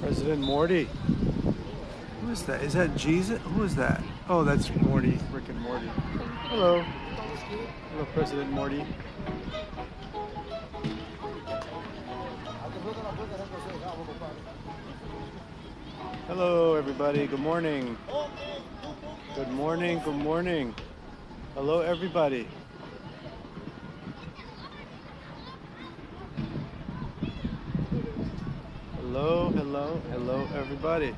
President Morty. Who is that? Is that Jesus? Who is that? Oh, that's Morty, Rick and Morty. Hello. Hello, President Morty. Hello, everybody. Good morning. Good morning. Good morning. Hello, everybody. Hello, hello, hello, everybody.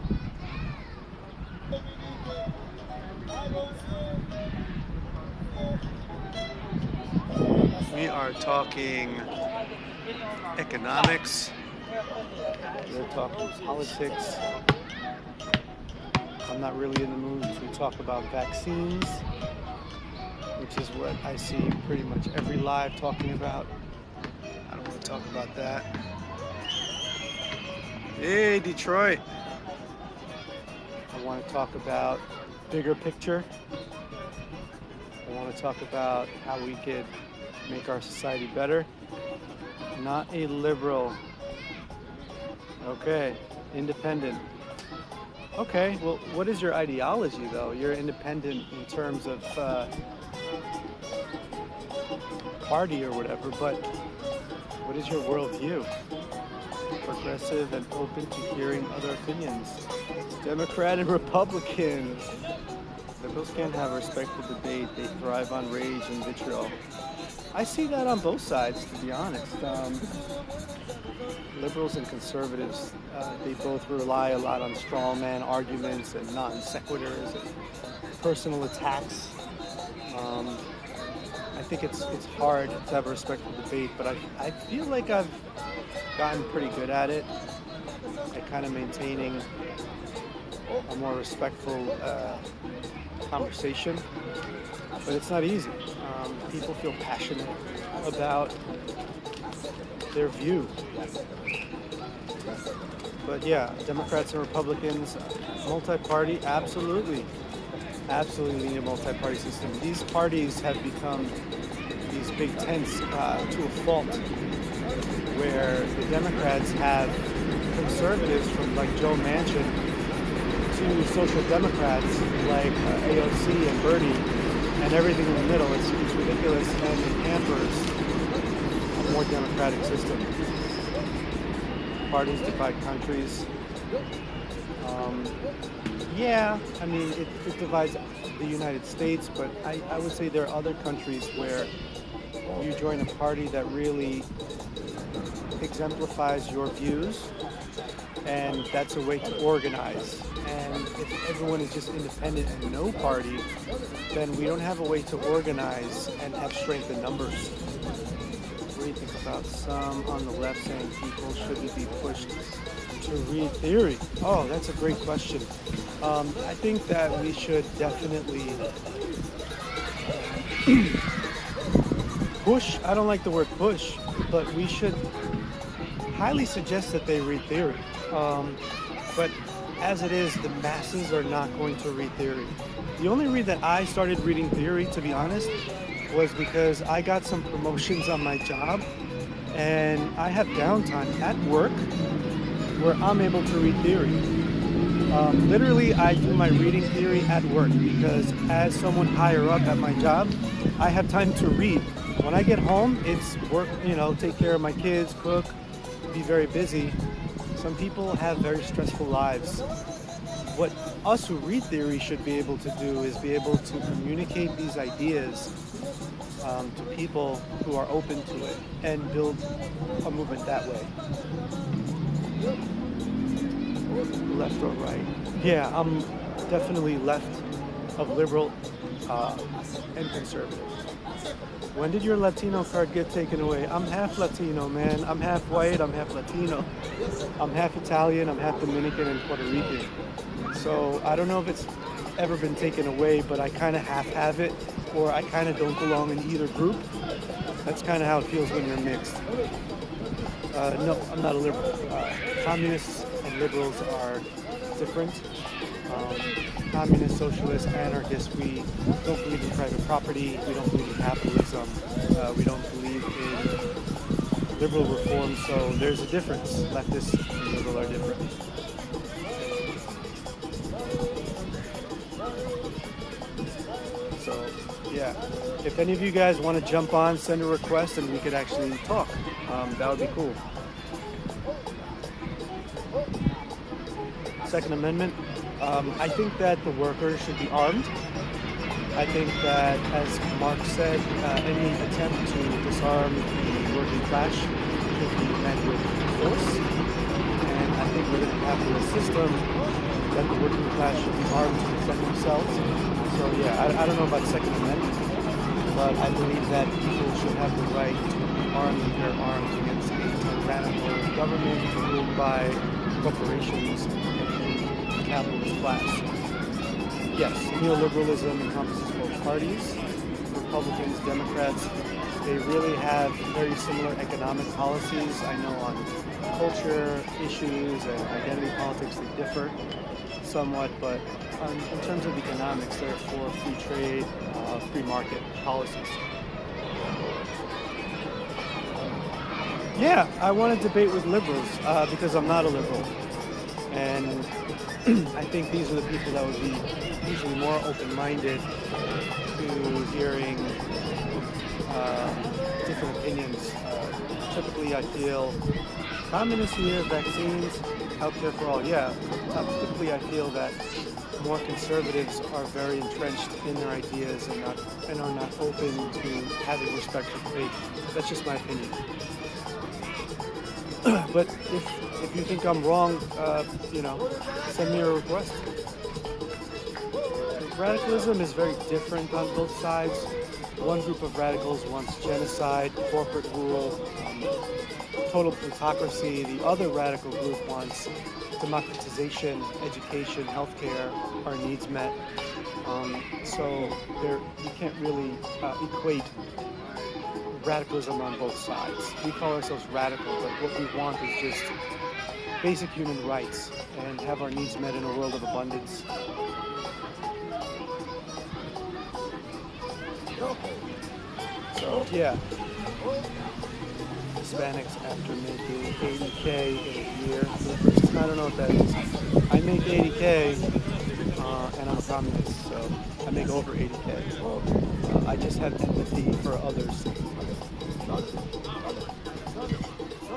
We are talking economics. We're talking politics. I'm not really in the mood to talk about vaccines, which is what I see pretty much every live talking about. I don't want to talk about that. Hey, Detroit. I want to talk about bigger picture. I want to talk about how we could make our society better. Not a liberal. Okay, independent. Okay, well, what is your ideology, though? You're independent in terms of party or whatever, but what is your worldview? Progressive and open to hearing other opinions. Democrat and Republican. Liberals can't have a respectful debate. They thrive on rage and vitriol. I see that on both sides, to be honest. Liberals and conservatives, they both rely a lot on straw man arguments and non sequiturs and personal attacks. I think it's hard to have a respectful debate, but I feel like I've gotten pretty good at it, at kind of maintaining a more respectful conversation. But it's not easy. People feel passionate about their view. But yeah, Democrats and Republicans, multi-party, absolutely. Absolutely need a multi-party system. These parties have become these big tents to a fault, where the Democrats have conservatives from like Joe Manchin to social democrats like AOC and Bernie and everything in the middle. It's ridiculous, and it hampers a more democratic system. Parties divide countries. Yeah, I mean, it divides the United States, but I would say there are other countries where you join a party that really exemplifies your views, and that's a way to organize. And if everyone is just independent and no party, then we don't have a way to organize and have strength in numbers. What do you think about some on the left saying people shouldn't be pushed to read theory? Oh, that's a great question. I think that we should definitely push. I don't like the word push, but we should highly suggest that they read theory. But as it is, the masses are not going to read theory. The only reason that I started reading theory, to be honest, was because I got some promotions on my job, and I have downtime at work where I'm able to read theory. Literally, I do my reading theory at work because as someone higher up at my job, I have time to read. When I get home, it's work, take care of my kids, cook, be very busy. Some people have very stressful lives. What us who read theory should be able to do is be able to communicate these ideas to people who are open to it and build a movement that way. Left or right? Yeah, I'm definitely left of liberal and conservative. When did your Latino card get taken away? I'm half Latino, man. I'm half white, I'm half Latino. I'm half Italian, I'm half Dominican and Puerto Rican. So I don't know if it's ever been taken away, but I kind of half have it, or I kind of don't belong in either group. That's kind of how it feels when you're mixed. No, I'm not a liberal. Communists and liberals are different. Communist, socialist, anarchist, we don't believe in private property, we don't believe in capitalism, we don't believe in liberal reform, so there's a difference. Leftists and liberal are different. Yeah. If any of you guys want to jump on, send a request, and we could actually talk. That would be cool. Second Amendment. I think that the workers should be armed. I think that, as Marx said, any attempt to disarm the working class should be met with force. And I think within a capitalist system, that the working class should be armed to defend themselves. So yeah, I don't know about the Second Amendment, but I believe that people should have the right to be armed with their arms against a tyrannical government ruled by corporations and the capitalist class. Yes, neoliberalism encompasses both parties, Republicans, Democrats. They really have very similar economic policies. I know on culture issues and identity politics they differ somewhat, but in terms of economics, they're for free trade, free market policies. Yeah, I want to debate with liberals because I'm not a liberal. And I think these are the people that would be usually more open-minded to hearing different opinions. Typically, I feel communists here, vaccines, healthcare for all. Yeah, typically I feel that more conservatives are very entrenched in their ideas and are not open to having respect for debate. That's just my opinion. But if you think I'm wrong, send me a request. Radicalism is very different on both sides. One group of radicals wants genocide, corporate rule, total plutocracy. The other radical group wants democratization, education, healthcare, our needs met. So you can't really equate radicalism on both sides. We call ourselves radical, but what we want is just basic human rights and have our needs met in a world of abundance. So yeah, Hispanics after making 80K in a year. I don't know what that is. I make 80K and I'm a communist, so I make over 80K. I just have empathy for others.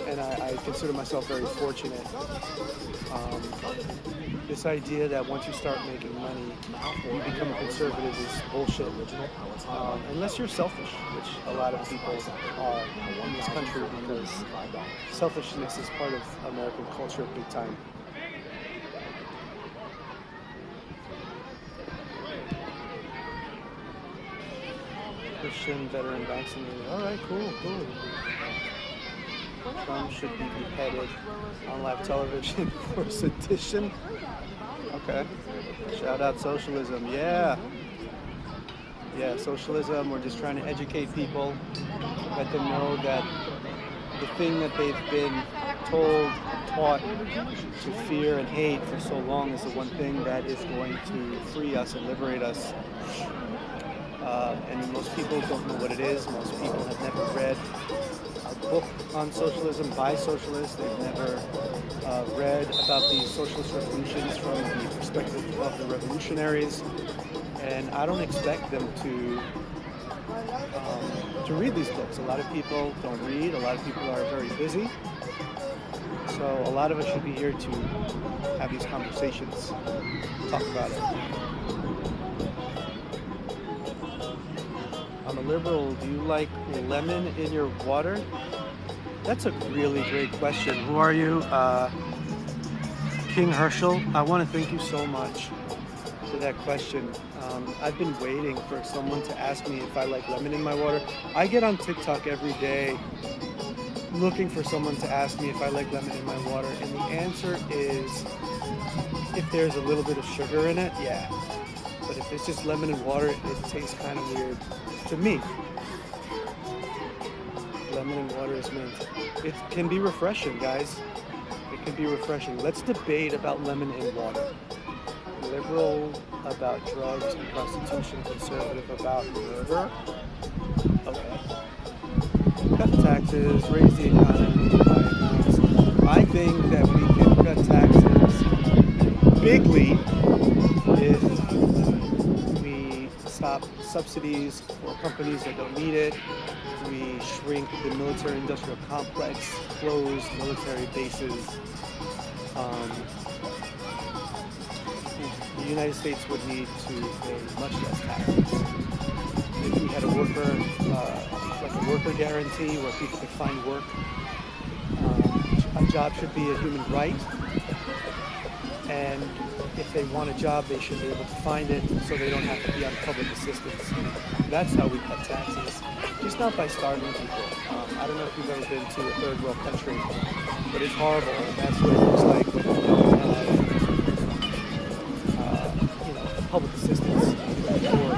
And I consider myself very fortunate. This idea that once you start making money, you become a conservative is bullshit. Unless you're selfish, which a lot of people are in this country, because selfishness is part of American culture big time. Christian veteran vaccinated. All right, cool. Trump should be beheaded on live television for sedition. Okay. Shout out socialism. Yeah, socialism. We're just trying to educate people, let them know that the thing that they've been taught to fear and hate for so long is the one thing that is going to free us and liberate us. And most people don't know what it is. Most people have never read a book on socialism by socialists. They've never read about the socialist revolutions from the perspective of the revolutionaries. And I don't expect them to read these books. A lot of people don't read. A lot of people are very busy. So a lot of us should be here to have these conversations, talk about it. I'm a liberal. Do you like lemon in your water? That's a really great question. Who are you? King Herschel. I want to thank you so much for that question. I've been waiting for someone to ask me if I like lemon in my water. I get on TikTok every day looking for someone to ask me if I like lemon in my water, and the answer is if there's a little bit of sugar in it, yeah. But if it's just lemon and water, it tastes kind of weird to me. Lemon and water is mint. It can be refreshing, guys. It can be refreshing. Let's debate about lemon and water. Liberal about drugs and prostitution, conservative about murder. Okay. Cut taxes, raise the economy, I think that we can cut taxes bigly if we stop subsidies for companies that don't need it. We shrink the military-industrial complex, close military bases. Um, the United States would need to pay much less taxes. If we had a like a worker guarantee where people could find work, a job should be a human right, and if they want a job, they should be able to find it so they don't have to be on public assistance. That's how we cut taxes, just not by starving people. I don't know if you've ever been to a third world country, but it's horrible, and that's what it looks like when you don't have, public assistance for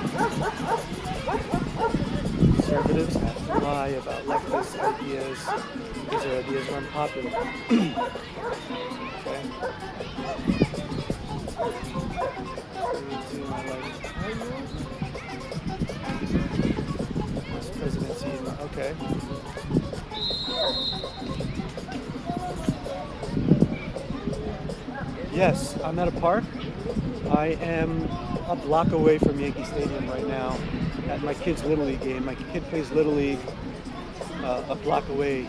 conservatives have to lie about leftist ideas because their ideas are unpopular. Okay. Presidency. Okay. Yes, I'm at a park. I am a block away from Yankee Stadium right now at my kid's Little League game. My kid plays Little League a block away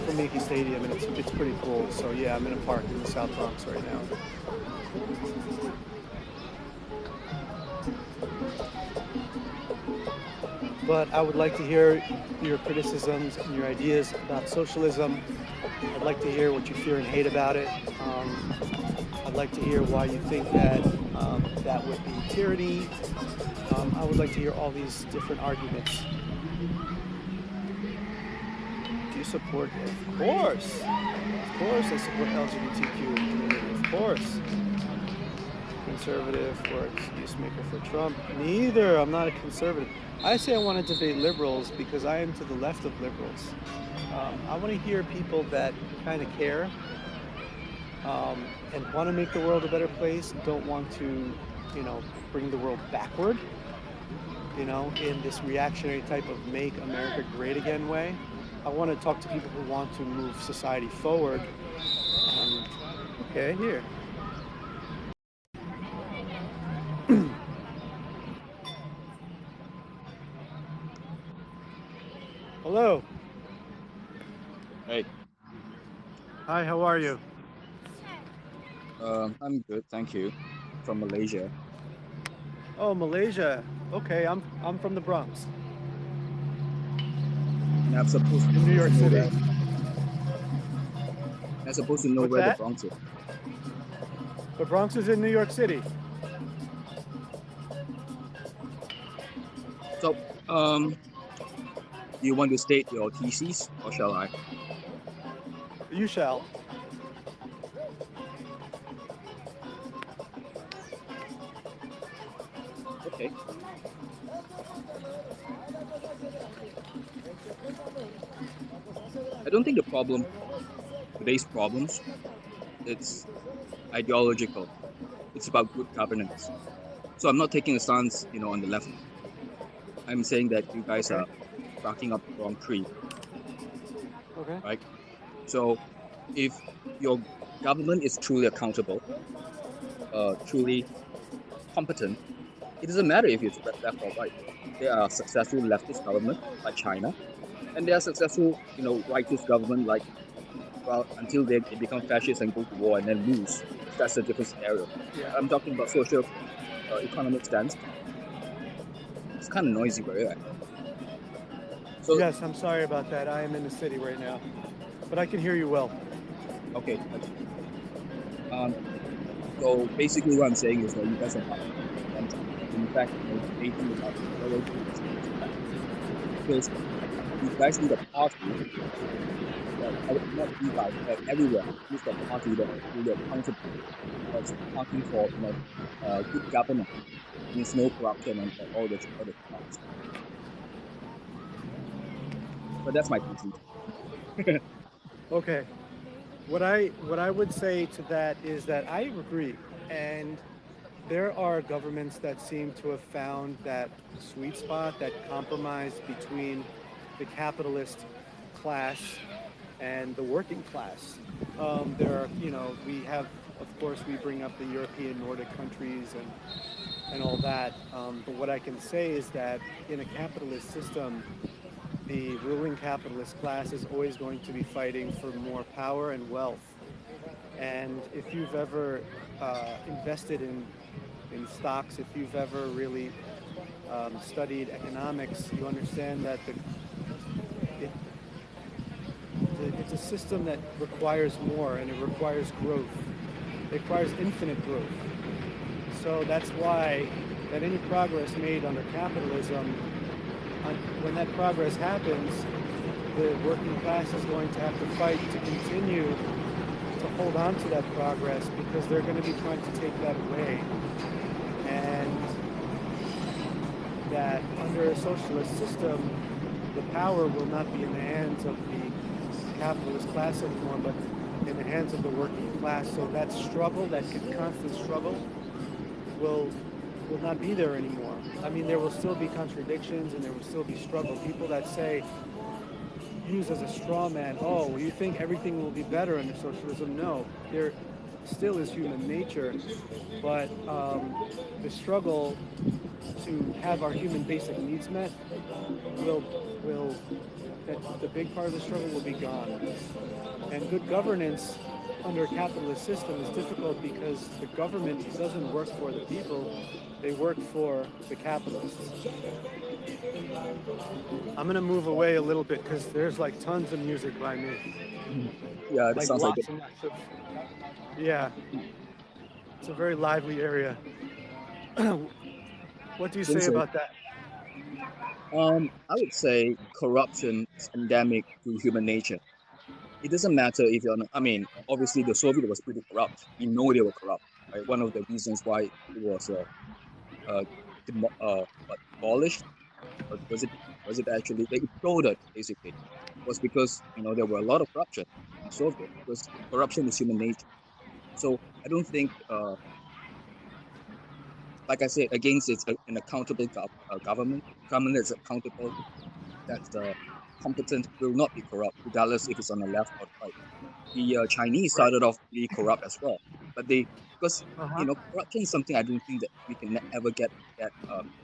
from Yankee Stadium, and it's pretty cool. So yeah, I'm in a park in the South Bronx right now. But I would like to hear your criticisms and your ideas about socialism. I'd like to hear what you fear and hate about it. I'd like to hear why you think that that would be tyranny. I would like to hear all these different arguments. Do you support? Of course. Of course I support LGBTQ community. Of course. Conservative or excuse maker for Trump. Neither. I'm not a conservative. I say I want to debate liberals because I am to the left of liberals. I want to hear people that kind of care and want to make the world a better place, don't want to, bring the world backward, in this reactionary type of make America great again way. I want to talk to people who want to move society forward. Okay, here. Hello. Hey, Hi, how are you? I'm good, thank you. From Malaysia. Oh, Malaysia. Okay, I'm from the Bronx And I'm supposed in New to York know City. where I'm supposed to know What's where the that? Bronx is. The Bronx is in New York City. So, do you want to state your thesis or shall I? You shall. Okay. I don't think today's problems, it's ideological. It's about good governance. So I'm not taking a stance, on the left. I'm saying that you guys Okay. are barking up the wrong tree, Okay. right? So if your government is truly accountable, truly competent, it doesn't matter if it's left or right. There are successful leftist government like China, and there are successful, rightist government like, well, until they become fascist and go to war and then lose. That's a different scenario. Yeah. I'm talking about social, economic stance. It's kind of noisy, right? So, Yes, I'm sorry about that. I am in the city right now, but I can hear you well. okay. Um, so basically what I'm saying is that you guys are not, in fact, debating about ideology because you guys need a party not you guys, but everyone needs a party that is really accountable, that's party for good governance, means no corruption and all the other stuff. So that's my thesis. Okay. What I would say to that is that I agree, and there are governments that seem to have found that sweet spot, that compromise between the capitalist class and the working class. There are, we have, of course, we bring up the European Nordic countries, and and all that. But what I can say is that in a capitalist system, the ruling capitalist class is always going to be fighting for more power and wealth. And if you've ever invested in stocks, if you've ever really studied economics, you understand that it, it's a system that requires more and it requires growth. It requires infinite growth. So that's why that any progress made under capitalism, when that progress happens, the working class is going to have to fight to continue to hold on to that progress because they're going to be trying to take that away. And that under a socialist system, the power will not be in the hands of the capitalist class anymore, but in the hands of the working class. So that struggle, that constant struggle, will not be there anymore. I mean, there will still be contradictions and there will still be struggle. People that say, use as a straw man, oh, you think everything will be better under socialism? No, there still is human nature, but the struggle to have our human basic needs met will that the big part of the struggle will be gone. And good governance under a capitalist system is difficult because the government doesn't work for the people, they work for the capitalists. I'm gonna move away a little bit because there's like tons of music by me, Yeah, that like sounds like it. lots and lots of. Yeah, it's a very lively area. What do you say Since about that? I would say corruption is endemic to human nature. It doesn't matter if you're not, I mean, obviously the Soviet was pretty corrupt. We know they were corrupt. Right? One of the reasons why it was abolished, or was it actually they exploded basically, was because there were a lot of corruption in Soviet because corruption is human nature. So I don't think, like I said, against it's an accountable government that's accountable, that's competent, will not be corrupt, regardless if it's on the left or the right. The Chinese Right. started off really corrupt as well, but they because Uh huh. corruption is something I don't think that we can ever get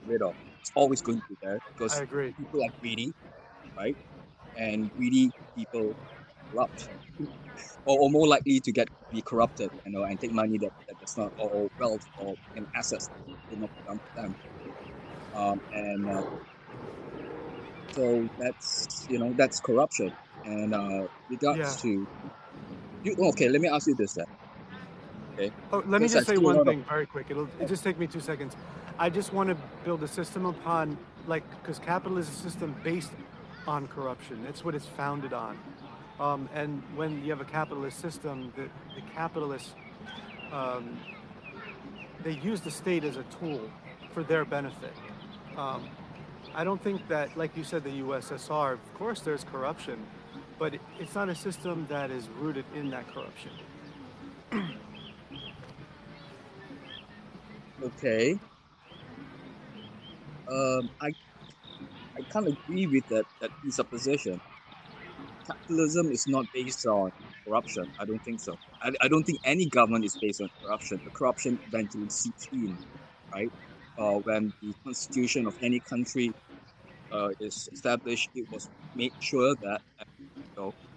rid of. It's always going to be there I because agree. people are greedy, right? And greedy people corrupt, or more likely to be corrupted, and take money that does not, or wealth or assets that do not belong to them. And so that's corruption. And regards Yeah. to you, okay, let me ask you this then, okay? Oh, let me Because I just say see a one lot of thing very quick. It just take me 2 seconds. I just want to build a system upon like because capitalism is a system based on corruption. That's what it's founded on. And when you have a capitalist system, the capitalists um, they use the state as a tool for their benefit. Um, I don't think that, like you said, the USSR. Of course, there's corruption, but it's not a system that is rooted in that corruption. okay, I can't agree with that presupposition. Capitalism is not based on corruption. I don't think so. I don't think any government is based on corruption. The corruption eventually seeps in, right? When the constitution of any country is established, it was made sure that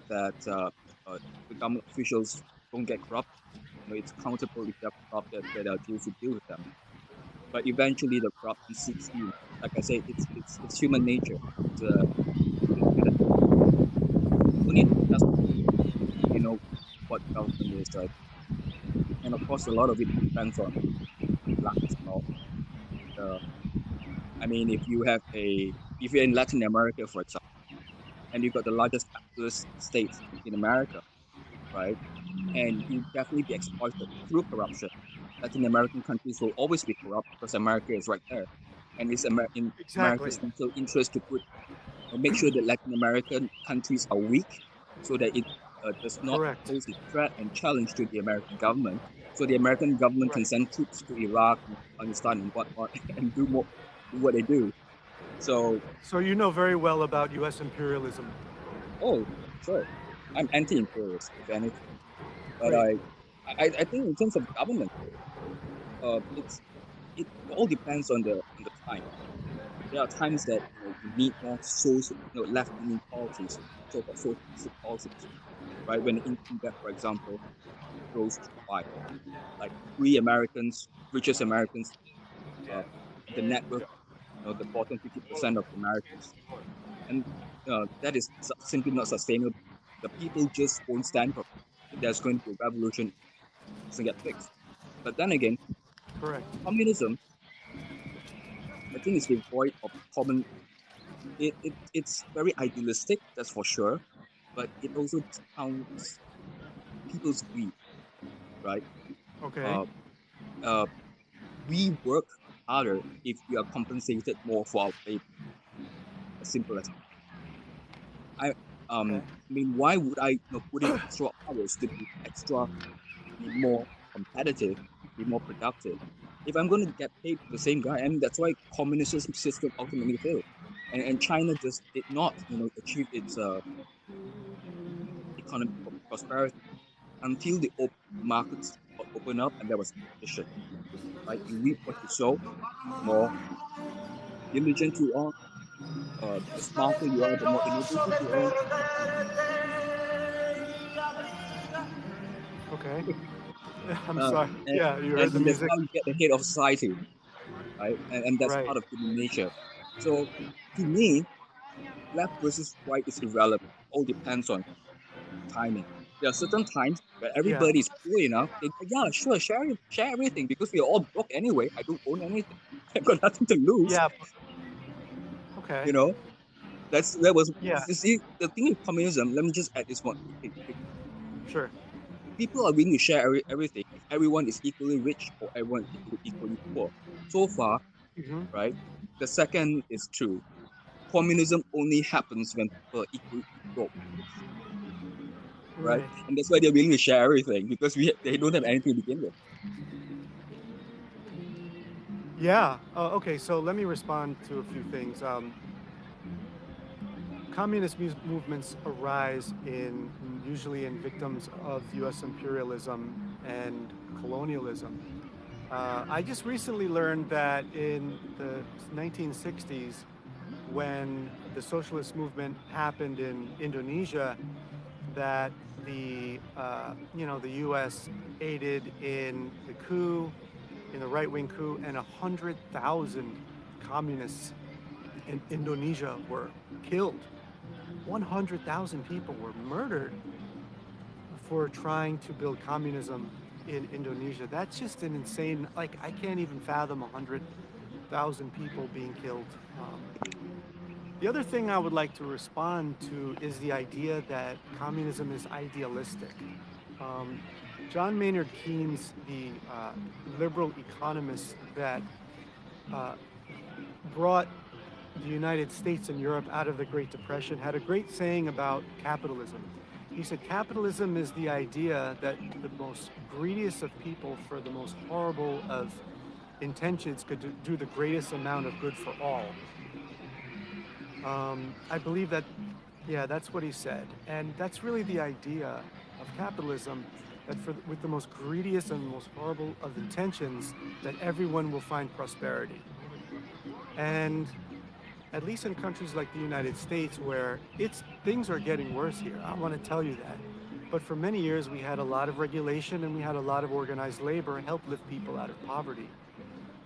that the government officials don't get corrupt. It's accountable if they're corrupted, that are due to deal with them. But eventually, the corruption seeps in. Like I said, it's human nature. It's only just what government is like, and of course, a lot of it depends on luck as well. Uh, I mean, if you're in Latin America, for example, and you've got the largest capitalist states in America, right? And you definitely be exploited through corruption. Latin American countries will always be corrupt because America is right there, and it's in Exactly. America's national interest to make sure that Latin American countries are weak, so that it does not Correct. pose a threat and challenge to the American government. So the American government can Right. send troops to Iraq and Afghanistan and whatnot and do what they do. So, So you know very well about U.S. imperialism. oh, sure, I'm anti-imperialist, if anything, but Great. I think in terms of government, it's it all depends on the time. There are times that you need more social, left-leaning policies, so-called socialistic policies, right? When the internet, for example, grows too wide, like we Americans, richest Americans, uh, the net worth, the bottom 50% of Americans, and that is simply not sustainable. The people just won't stand for it. If there's going to be a revolution, it doesn't get fixed. But then again, Correct. communism, I think, is devoid of common. It's very idealistic, that's for sure, but it also discounts people's greed, right? Okay. Uh, uh, we work harder if we are compensated more for our labor. As simple as I. Okay. I mean, why would I put in extra hours to be extra, be more competitive, be more productive? If I'm going to get paid the same guy, and that's why communist system ultimately failed, and China just did not, achieve its economic prosperity until the markets open up and there was competition. Right, you reap what you sow. More diligent you are, the smarter you are, the more innovative you are. Okay. I'm Uh, sorry. and, Yeah, you and heard the and that's music. how you get the head of society, right? And that's Right. part of human nature. So to me, left versus right is irrelevant. All depends on timing. There are certain times where Yeah. everybody is poor enough. Yeah, sure, share everything because we are all broke anyway. I don't own anything. I've got nothing to lose. Yeah. Okay. You know, that was. Yeah. You see, the thing with communism. Let me just add this one quick. Sure. People are willing to share everything if everyone is equally rich or everyone is equally poor. So far, Hmm. right? The second is true. Communism only happens when people are equally broke, right? Right. And that's why they're willing to share everything because they don't have anything to begin with. Yeah. Okay. So let me respond to a few things. Communist movements arise in usually in victims of U.S. imperialism and colonialism. I just recently learned that in the 1960s, when the socialist movement happened in Indonesia, that the U.S. aided in the coup, in the right-wing coup, and 100,000 communists in Indonesia were killed. 100,000 people were murdered for trying to build communism in Indonesia. That's just an insane, like, I can't even fathom 100,000 people being killed. The other thing I would like to respond to is the idea that communism is idealistic. Um, John Maynard Keynes, the liberal economist that uh, brought the United States and Europe out of the Great Depression, had a great saying about capitalism. He said, capitalism is the idea that the most greediest of people for the most horrible of intentions could do the greatest amount of good for all. I believe that, yeah, that's what he said. And that's really the idea of capitalism, that with the most greediest and most horrible of intentions, that everyone will find prosperity. And at least in countries like the United States, where things are getting worse here, I want to tell you that. But for many years, we had a lot of regulation and we had a lot of organized labor and helped lift people out of poverty.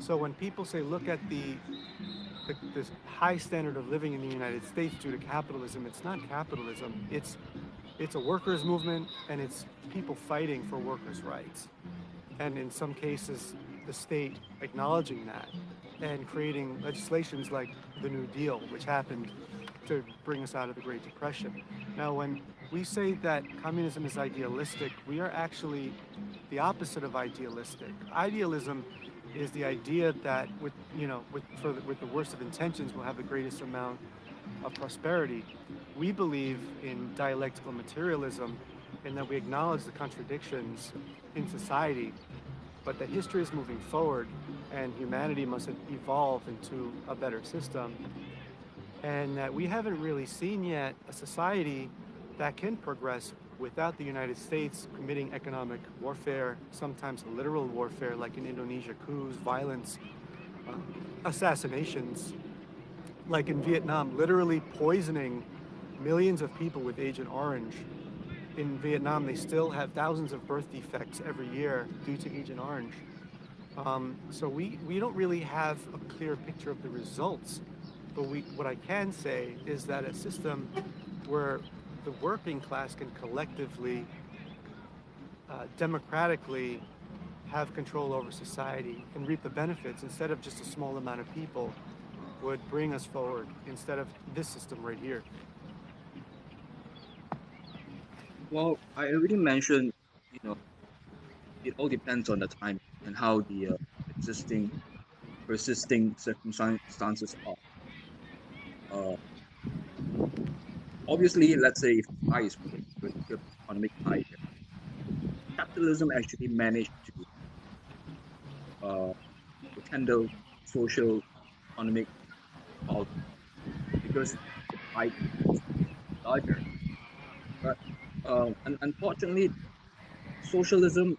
So when people say, look at this high standard of living in the United States due to capitalism, it's not capitalism. It's a workers' movement, and it's people fighting for workers' rights. And in some cases, the state acknowledging that and creating legislations like the New Deal, which happened to bring us out of the Great Depression. Now, when we say that communism is idealistic, we are actually the opposite of idealistic. Idealism is the idea that with the worst of intentions, we'll have the greatest amount of prosperity. We believe in dialectical materialism in that we acknowledge the contradictions in society, but that history is moving forward and humanity must evolve into a better system. And that we haven't really seen yet a society that can progress without the United States committing economic warfare, sometimes literal warfare, like in Indonesia, coups, violence, assassinations, like in Vietnam, literally poisoning millions of people with Agent Orange. In Vietnam, they still have thousands of birth defects every year due to Agent Orange. So we don't really have a clear picture of the results. But what I can say is that a system where the working class can collectively, democratically have control over society and reap the benefits instead of just a small amount of people would bring us forward instead of this system right here. Well, I already mentioned, you know, it all depends on the time and how the existing persisting circumstances are. Uh, Obviously, let's say if pie is split, the economic pie here, capitalism actually managed uh, to handle social economic policy because the pie is larger. But unfortunately, socialism.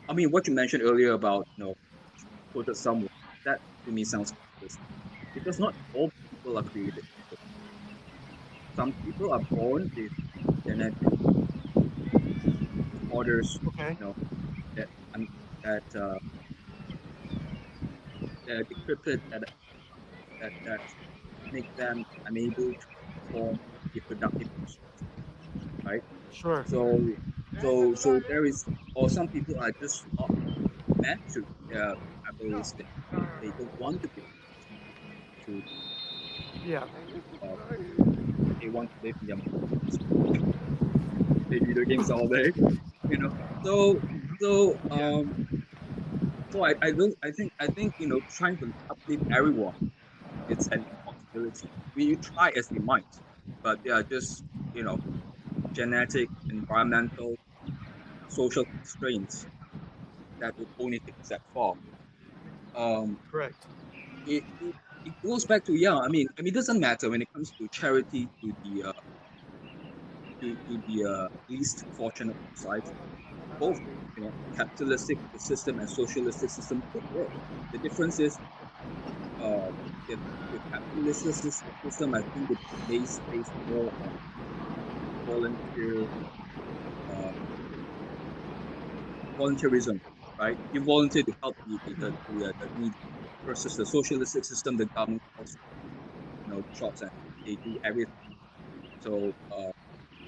I mean, what you mentioned earlier about quoted someone that to me sounds ridiculous because not all people are created equal. Some people are born with genetic disorders, Okay. you know, that un- that that decrypted that make them unable to perform a productive pursuit, right? Sure. So so there is, or some people are just not meant to. They are capitalistic. They don't want to be to. Yeah. Uh, they want to live in their play video games all day, you know. So so so I think trying to uplift everyone, it's an impossibility. We try as we might, but there are just you know genetic, environmental, social constraints that would only take us that far. Um, Correct. it goes back to, yeah. I mean, it doesn't matter when it comes to charity to the least fortunate society. Both capitalistic system and socialistic system could work. The difference is uh, the capitalist system, I think, it lays based more on volunteer uh, volunteerism, right? You volunteer to help the needy, versus the socialistic system. The government calls the shots and they do everything. So,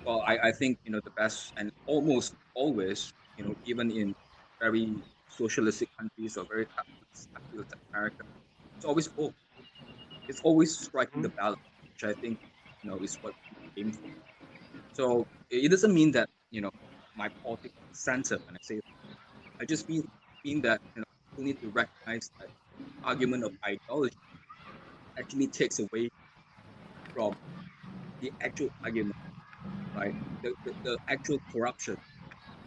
well, I think the best, and almost always, even in very socialistic countries or very capitalist America, it's always both. It's always striking Hmm. the balance, which I think is what we aim for. So it doesn't mean that my politics center when I say that. I just mean that we need to recognize that argument of ideology actually takes away from the actual argument, right? The actual corruption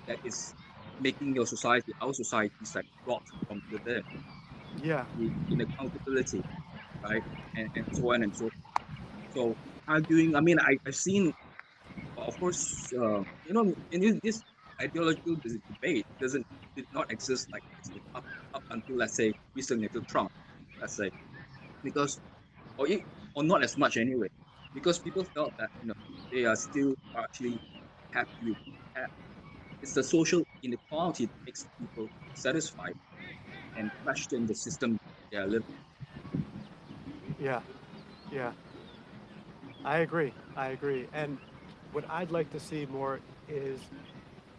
that is making your society, our societies, like rot from within, Yeah. the inaccountability, right? And so on and so forth. So arguing, I mean, I've seen, of course, in this ideological debate did not exist like this up until, let's say, recently, until Trump, let's say, because or it, or not as much anyway, because people felt that they are still actually happy with what they have. It's the social inequality that makes people satisfied and question the system they are living. Yeah. Yeah. I agree. I agree. And what I'd like to see more is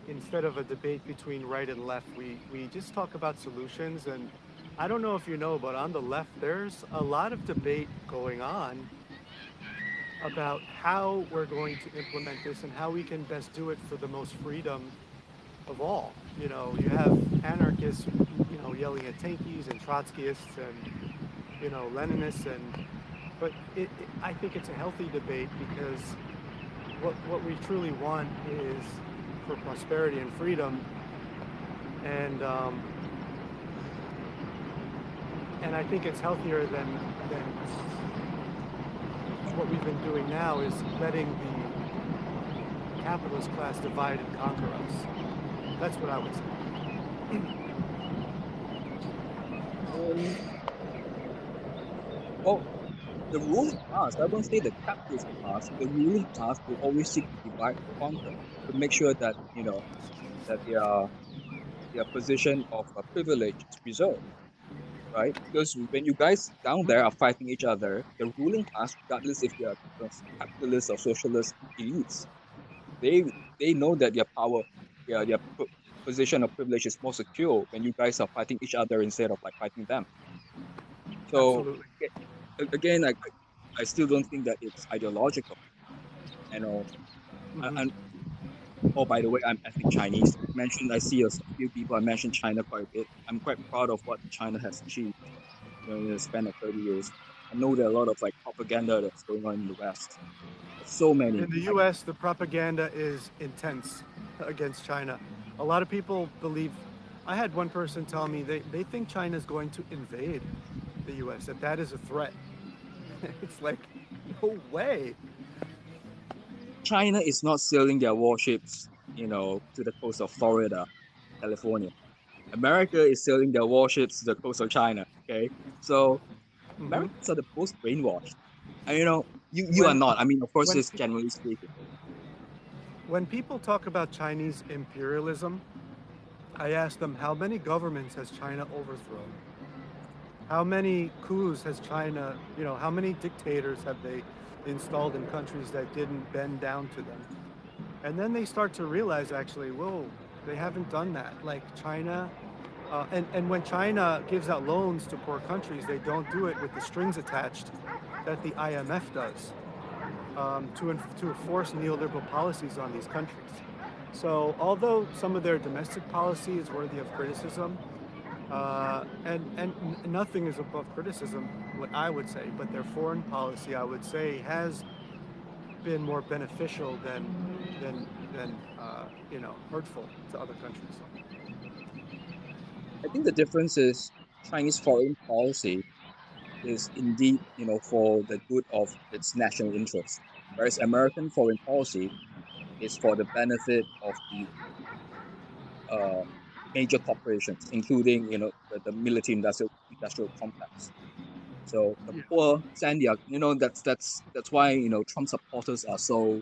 instead of a debate between right and left, we just talk about solutions. And I don't know if you know, but on the left, there's a lot of debate going on about how we're going to implement this and how we can best do it for the most freedom of all. You have anarchists, yelling at Tankies and Trotskyists and, Leninists, but I think it's a healthy debate because what we truly want is for prosperity and freedom, and I think it's healthier than what we've been doing now is letting the capitalist class divide and conquer us. That's what I would say. Um, Well, the ruling class, I won't say the capitalist class, the ruling class will always seek to divide and conquer to make sure that, that their position of privilege is preserved, right? Because when you guys down there are fighting each other, the ruling class, regardless if they are capitalist or socialist elites, they they know that their power, their position of privilege is more secure when you guys are fighting each other instead of like fighting them. So Absolutely. again, I still don't think that it's ideological. You know, Hmm. and oh, by the way, I'm ethnic Chinese. Mentioned, I see a few people. I mentioned China quite a bit. I'm quite proud of what China has achieved, in the span of 30 years. I know there are a lot of like propaganda that's going on in the West. So many. In the U.S., the propaganda is intense against China. A lot of people believe. I had one person tell me they think China is going to invade the U.S. That is a threat. It's like, no way. China is not sailing their warships, to the coast of Florida, California. America is sailing their warships to the coast of China. Okay, so Hmm. Americans are the most brainwashed, and you are When not. I mean, of course, when just generally speaking. when people talk about Chinese imperialism, I ask them how many governments has China overthrown? How many coups has China, how many dictators have they installed in countries that didn't bend down to them? And then they start to realize actually, whoa, they haven't done that. Like China, and when China gives out loans to poor countries, they don't do it with the strings attached that the IMF does to enforce neoliberal policies on these countries. So although some of their domestic policy is worthy of criticism, and nothing is above criticism, what I would say, but their foreign policy, I would say, has been more beneficial than hurtful to other countries. I think the difference is Chinese foreign policy is indeed, for the good of its national interest, whereas American foreign policy is for the benefit of the uh, major corporations, including, the military industrial complex. So the Yeah. poor send their, that's why Trump supporters are so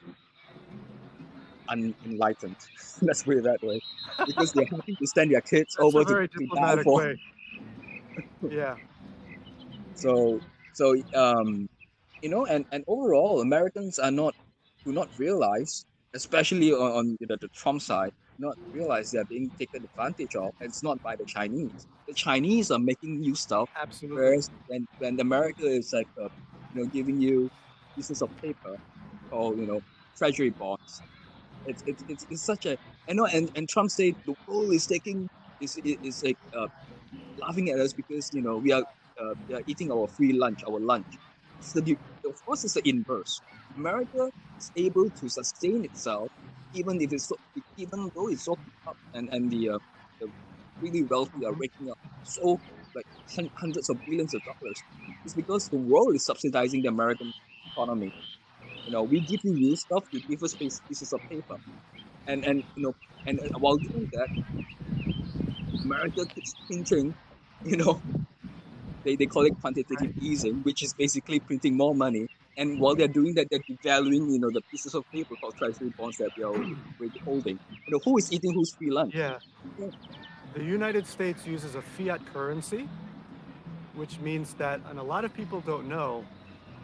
unenlightened. Let's put it that way, because they're happy to send their kids That's a over very to die diplomatic for. way. Yeah. So and overall, Americans do not realize, especially on the Trump side, do not realize they're being taken advantage of. And it's not by the Chinese. The Chinese are making you stuff, Absolutely. whereas when America is like, giving you pieces of paper called, treasury bonds. It's such a, and Trump said the world is taking is like laughing at us because we are eating our free lunch, our lunch. Of course, it's the inverse. America is able to sustain itself even if even though it's so corrupt, and the really wealthy are Hmm. raking up so like hundreds of billions of dollars. It's because the world is subsidizing the American economy. We give you real stuff, you give us pieces of paper, and while doing that, America keeps printing, you know, they call it quantitative Right. easing, which is basically printing more money. And while they're doing that, they're devaluing, the pieces of paper called treasury bonds that we're holding. Who is eating whose free lunch? Yeah. Yeah. The United States uses a fiat currency, which means that, and a lot of people don't know,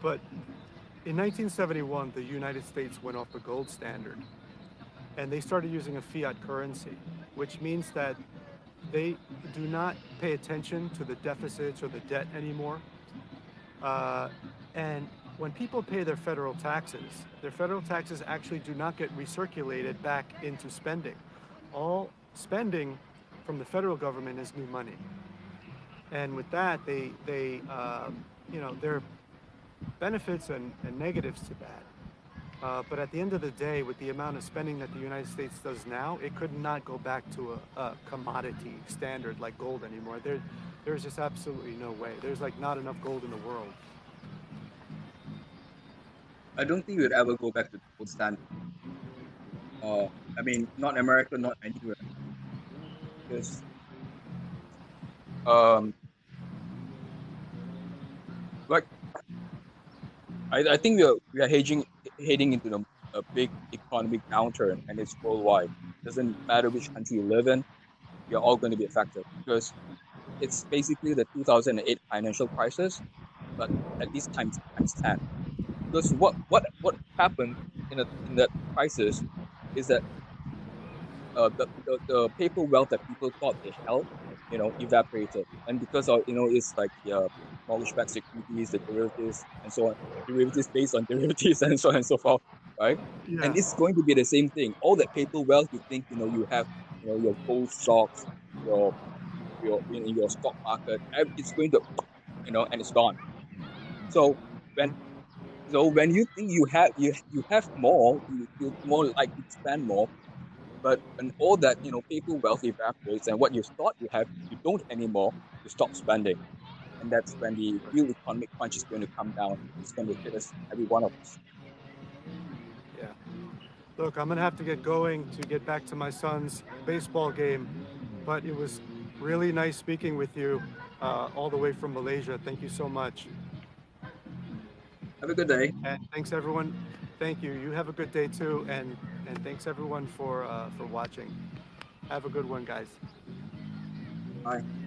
but in 1971, the United States went off the gold standard and they started using a fiat currency, which means that they do not pay attention to the deficits or the debt anymore. Uh, and when people pay their federal taxes actually do not get recirculated back into spending. All spending from the federal government is new money. And with that, there are benefits and negatives to that. But at the end of the day, with the amount of spending that the United States does now, it could not go back to a commodity standard like gold anymore. There's just absolutely no way. There's like not enough gold in the world. I don't think we'd ever go back to the old standard. Uh, I mean, not America, not anywhere. Because um, like I think we are heading into a big economic downturn, and it's worldwide. Doesn't matter which country you live in, we are all going to be affected because it's basically the 2008 financial crisis, but at least times 10. Because what happened in that crisis is that the paper wealth that people thought they held, evaporated, and because of it's like the mortgage-backed securities, the derivatives, and so on, derivatives based on derivatives, and so on and so forth, right? And Yeah. it's going to be the same thing. All that paper wealth you think you have, your gold stocks, your your stock market, it's going to, and it's gone. So when Mhm. when you think you have more, you're more likely to spend more. But when all that paper wealth evaporates and what you thought you have, you don't anymore, you stop spending, and that's when the real economic crunch is going to come down. It's going to hit us, every one of us. Yeah. Look, I'm gonna have to get going to get back to my son's baseball game, but it was really nice speaking with you, all the way from Malaysia. Thank you so much, Have a good day. and thanks everyone. Thank you. You have a good day too, and thanks everyone for watching. Have a good one, guys. Bye.